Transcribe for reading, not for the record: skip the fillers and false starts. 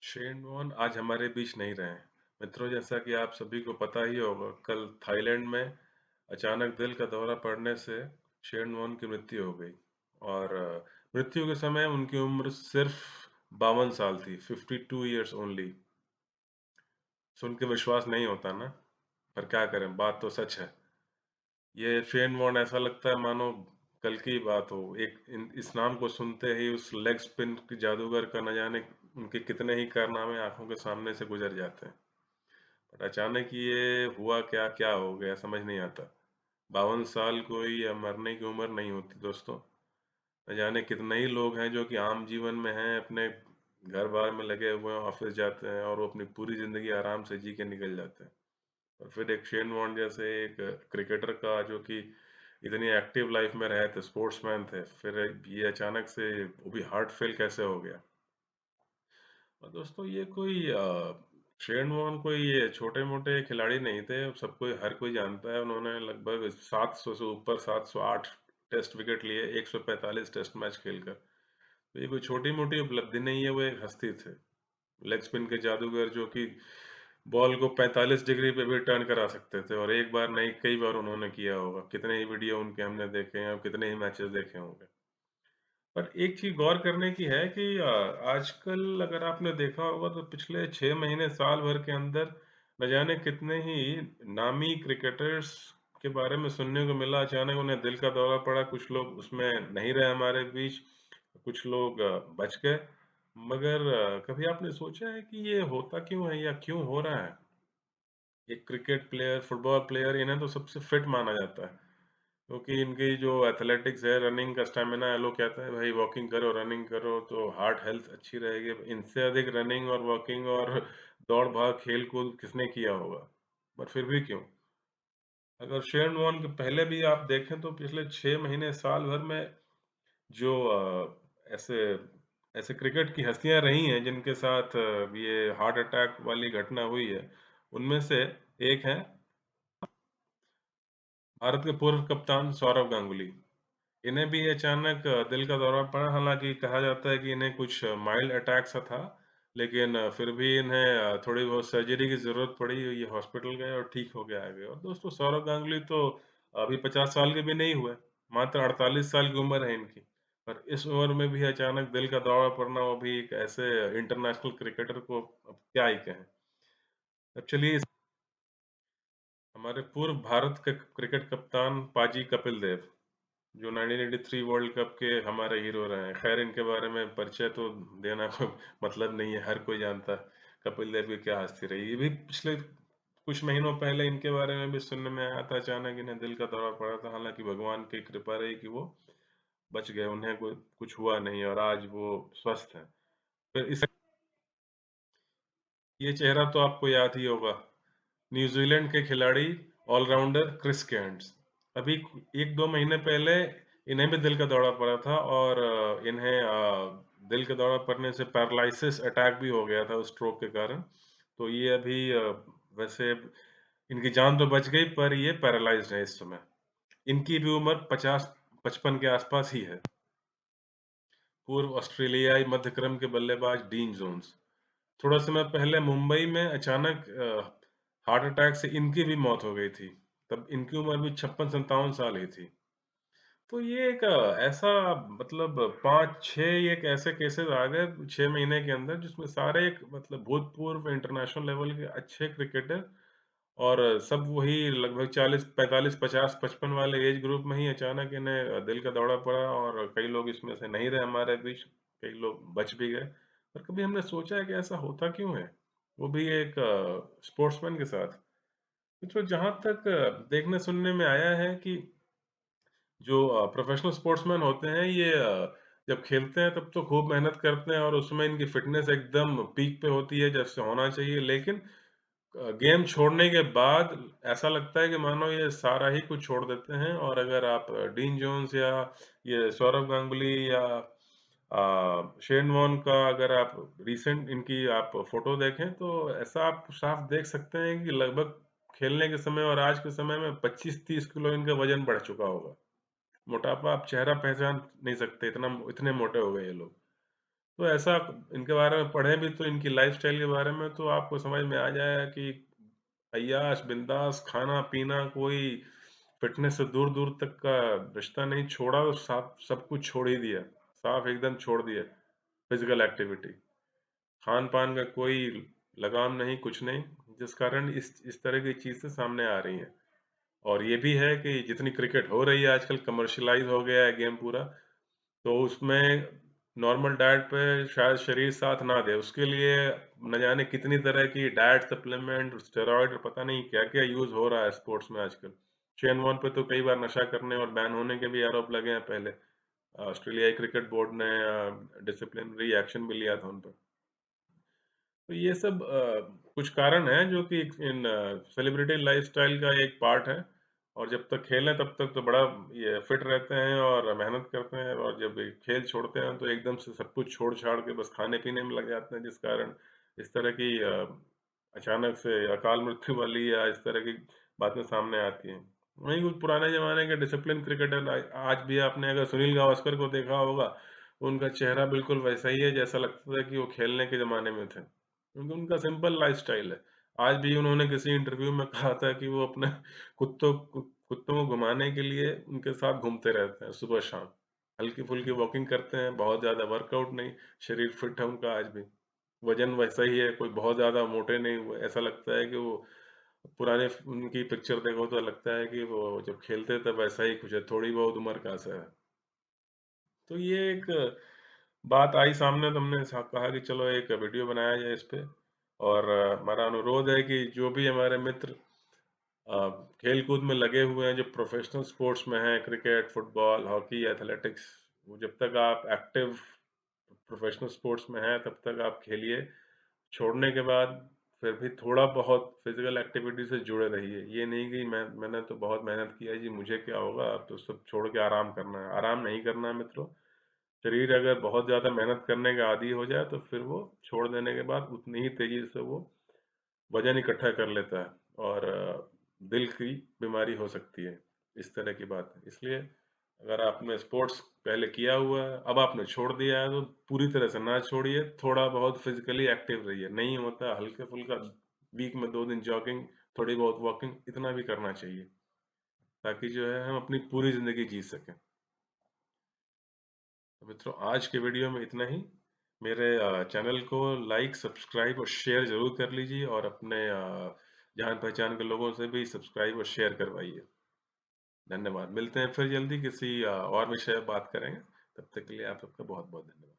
Shane Warne आज हमारे बीच नहीं रहे हैं। मित्रों, जैसा कि आप सभी को पता ही होगा, कल थाईलैंड में अचानक दिल का दौरा पड़ने से शेन वॉर्न की मृत्यु हो गई। और मृत्यु के समय उनकी उम्र सिर्फ 52 साल थी, 52 ईयर्स ओनली। सुन के विश्वास नहीं होता ना, पर क्या करें, बात तो सच है। ये शेन वॉर्न ऐसा लगता है मानो कल की बात हो। इस नाम को सुनते ही उस लेग स्पिन के जादूगर का न जाने उनके कितने ही कारनामे आंखों के सामने से गुजर जाते हैं। पर अचानक ये हुआ, क्या क्या हो गया समझ नहीं आता। 52 साल कोई मरने की उम्र नहीं होती दोस्तों। न जाने कितने ही लोग हैं जो कि आम जीवन में हैं, अपने घर बार में लगे हुए हैं, ऑफिस जाते हैं और वो अपनी पूरी जिंदगी आराम से जी के निकल जाते हैं। और फिर एक शेन वॉर्न जैसे एक क्रिकेटर का, जो कि इतनी एक्टिव लाइफ में रहे थे, स्पोर्ट्समैन थे, फिर ये अचानक से वो भी हार्ट फेल कैसे हो गया। और दोस्तों, ये कोई शेन वॉर्न कोई ये छोटे-मोटे खिलाड़ी नहीं थे। सबको, हर कोई जानता है, उन्होंने लगभग 700 से ऊपर 708 टेस्ट विकेट लिए 145 टेस्ट मैच खेलकर। तो ये कोई छोटी-मोटी उपलब्धि नहीं है, वो एक हस्ती थे। लेग स्पिन के जादूगर जो कि बॉल को 45 डिग्री पे भी टर्न करा सकते थे, और एक बार नहीं कई बार उन्होंने किया होगा। कितने ही वीडियो उनके हमने देखे हैं और कितने ही मैचेस देखे होंगे। पर एक चीज़ गौर करने की है कि आजकल अगर आपने देखा होगा तो पिछले 6 महीने, साल भर के अंदर न जाने कितने ही नामी क्रिकेटर्स के बारे में सुनने को मिला। अचानक उन्हें दिल का दौरा पड़ा, कुछ लोग उसमें नहीं रहे हमारे बीच, कुछ लोग बच गए। मगर कभी आपने सोचा है कि ये होता क्यों है या क्यों हो रहा है? एक क्रिकेट प्लेयर, फुटबॉल प्लेयर, इन्हें तो सबसे फिट माना जाता है। क्योंकि इनकी जो एथलेटिक्स है, रनिंग का स्टैमिना है, लोग कहते हैं भाई वॉकिंग करो, रनिंग करो तो हार्ट हेल्थ अच्छी रहेगी। इनसे अधिक रनिंग और वॉकिंग और दौड़ भाग खेल कूद किसने किया होगा? पर फिर भी क्यों? अगर शेन वॉर्न के पहले भी आप देखें तो पिछले 6 महीने, साल भर में जो ऐसे ऐसे क्रिकेट की हस्तियां रही हैं जिनके साथ ये हार्ट अटैक वाली घटना हुई है, उनमें से एक है भारत के पूर्व कप्तान सौरव गांगुली। इन्हें भी अचानक दिल का दौरा पड़ा। हालाँकि कहा जाता है कि इन्हें कुछ माइल्ड अटैक सा था, लेकिन फिर भी इन्हें थोड़ी बहुत सर्जरी की ज़रूरत पड़ी। ये हॉस्पिटल गए और ठीक हो के आ गए। और दोस्तों, सौरव गांगुली तो अभी 50 साल के भी नहीं हुए, मात्र 48 साल की उम्र है इनकी। पर इस उम्र में भी अचानक दिल का दौरा पड़ना, वो भी एक ऐसे इंटरनेशनल क्रिकेटर को, अब क्या ही कहें। अब चलिए, हमारे पूर्व भारत के क्रिकेट कप्तान पाजी कपिल देव, जो 1983 वर्ल्ड कप के हमारे हीरो रहे हैं। खैर, इनके बारे में परिचय तो देना कोई मतलब नहीं है, हर कोई जानता है कपिल देव की क्या हस्ती रही। ये भी पिछले कुछ महीनों पहले इनके बारे में भी सुनने में आया था, अचानक इन्हें दिल का दौरा पड़ा था। हालांकि भगवान की कृपा रही कि वो बच गए, उन्हें कोई कुछ हुआ नहीं और आज वो स्वस्थ हैं। फिर इस ये चेहरा तो आपको याद ही होगा, न्यूजीलैंड के खिलाड़ी, ऑलराउंडर क्रिस गेंट्स। अभी 1-2 महीने पहले इन्हें भी दिल का दौरा पड़ा था, और इन्हें दिल का दौरा पड़ने से पैरालिसिस अटैक भी हो गया था उस स्ट्रोक के कारण। तो ये अभी वैसे इनकी जान तो बच गई, पर ये पैरालाइज्ड है इस समय। इनकी भी उम्र 50-55 के आसपास ही है। पूर्व ऑस्ट्रेलियाई मध्य क्रम के बल्लेबाज डीन जोन्स। थोड़ा समय पहले मुंबई में अचानक हार्ट अटैक से इनकी भी मौत हो गई थी। तब इनकी उम्र भी 56-57 साल ही थी। तो ये एक ऐसा, मतलब 5-6 एक ऐसे केसेस आ गए 6 महीने के अंदर, जिसमें सारे एक मतलब भूतपूर्व इंटरनेशनल लेवल के अच्छे क्रिकेटर, और सब वही लगभग 40, 45, 50, 55 वाले एज ग्रुप में ही अचानक इन्हें दिल का दौरा पड़ा, और कई लोग इसमें से नहीं रहे हमारे बीच, कई लोग बच भी गए। पर कभी हमने सोचा है कि ऐसा होता क्यों है? वो भी एक स्पोर्ट्समैन के साथ। तो जहाँ तक देखने सुनने में आया है कि जो प्रोफेशनल स्पोर्ट्समैन होते हैं, ये जब खेलते हैं तब तो खूब मेहनत करते हैं और उसमें इनकी फ़िटनेस एकदम पीक पे होती है जैसे होना चाहिए। लेकिन गेम छोड़ने के बाद ऐसा लगता है कि मानो ये सारा ही कुछ छोड़ देते हैं। और अगर आप डीन जोन्स या ये सौरव गांगुली या शेन वॉर्न का अगर आप रिसेंट इनकी आप फ़ोटो देखें, तो ऐसा आप साफ देख सकते हैं कि लगभग खेलने के समय और आज के समय में 25-30 किलो इनका वज़न बढ़ चुका होगा। मोटापा आप चेहरा पहचान नहीं सकते, इतना इतने मोटे हो गए ये लोग। तो ऐसा इनके बारे में पढ़ें भी तो इनकी लाइफ़स्टाइल के बारे में तो आपको समझ में आ जाएगा कि अय्याश, बिंदास, खाना-पीना, कोई फ़िटनेस से दूर-दूर तक का रिश्ता नहीं छोड़ा और साफ सब कुछ छोड़ ही दिया। साफ एकदम छोड़ दिया, फ़िज़िकल एक्टिविटी। खान-पान का कोई लगाम नहीं, कुछ नहीं, जिस कारण इस तरह की चीज़ें सामने आ रही हैं। और ये भी है कि जितनी क्रिकेट हो रही है आजकल कमर्शियलाइज़ हो गया है गेम पूरा, तो उसमें नॉर्मल डाइट पे शायद शरीर साथ ना दे। उसके लिए न जाने कितनी तरह की डाइट सप्लीमेंट, स्टेरॉइड और पता नहीं क्या-क्या यूज़ हो रहा है स्पोर्ट्स में आजकल। शेन वॉर्न पे तो कई बार नशा करने और बैन होने के भी आरोप लगे हैं पहले। ऑस्ट्रेलियाई क्रिकेट बोर्ड ने डिसिप्लिनरी एक्शन भी लिया था उन पे। तो ये सब कुछ कारण हैं जो कि इन सेलिब्रिटी लाइफ़स्टाइल का एक पार्ट है और जब तक खेलें तब तक तो बड़ा ये फिट रहते हैं और मेहनत करते हैं और जब ये खेल छोड़ते हैं तो एकदम से सब कुछ छोड़-छाड़ के बस खाने-पीने में लग जाते हैं जिस कारण इस तरह की अचानक से अकाल मृत्यु वाली या इस तरह की बातें सामने आती हैं। वहीं कुछ पुराने ज़माने के डिसिप्लिन क्रिकेटर आज भी आपने अगर सुनील गावस्कर को देखा होगा, उनका चेहरा बिल्कुल वैसा ही है जैसा लगता था कि वो खेलने के ज़माने में थे। क्योंकि उनका सिंपल लाइफ़स्टाइल है। आज भी उन्होंने किसी इंटरव्यू में कहा था कि वो अपने कुत्तों को घुमाने के लिए उनके साथ घूमते रहते हैं सुबह-शाम। हल्की-फुल्की वॉकिंग करते हैं, बहुत ज़्यादा वर्कआउट नहीं, शरीर फिट है उनका आज भी। वज़न वैसा ही है, कोई बहुत ज़्यादा मोटे नहीं हुए। ऐसा लगता है कि वो पुराने उनकी पिक्चर देखो तो लगता है कि वो जब खेलते थे वैसा ही कुछ है, थोड़ी बहुत उम्र का सा है। तो ये एक बात आई सामने तो हमने कहा कि चलो एक वीडियो बनाया जाए इस पे और हमारा अनुरोध है कि जो भी हमारे मित्र अ, खेल-कूद में लगे हुए हैं, जो प्रोफ़ेशनल स्पोर्ट्स में हैं, क्रिकेट, फुटबॉल, हॉकी, एथलेटिक्स, वो जब तक आप एक्टिव प्रोफ़ेशनल स्पोर्ट्स में हैं, तब तक आप खेलिए। छोड़ने के बाद फिर भी थोड़ा बहुत फ़िज़िकल एक्टिविटी से जुड़े रहिए। ये नहीं कि मैंने तो बहुत मेहनत की है जी, मुझे क्या होगा, अब तो सब छोड़ के आराम करना है। आराम नहीं करना है मित्रों। शरीर अगर बहुत ज़्यादा मेहनत करने का आदी हो जाए, तो फिर वो छोड़ देने के बाद उतनी ही तेज़ी से वो वज़न इकट्ठा कर लेता है और दिल की बीमारी हो सकती है, इस तरह की बात है। इसलिए अगर आपने स्पोर्ट्स पहले किया हुआ है, अब आपने छोड़ दिया है, तो पूरी तरह से ना छोड़िए, थोड़ा बहुत फिज़िकली एक्टिव रहिए। नहीं होता हल्का-फुल्का वीक में 2 दिन जॉगिंग, थोड़ी बहुत वॉकिंग, इतना भी करना चाहिए, ताकि जो है हम अपनी पूरी ज़िंदगी जी सकें। तो मित्रों आज के वीडियो में इतना ही। मेरे चैनल को लाइक, सब्सक्राइब और शेयर ज़रूर कर लीजिए और अपने जान-पहचान के लोगों से भी सब्सक्राइब और शेयर करवाइए। धन्यवाद। मिलते हैं फिर जल्दी किसी और विषय पे बात करेंगे। तब तक के लिए आप सबका बहुत-बहुत धन्यवाद।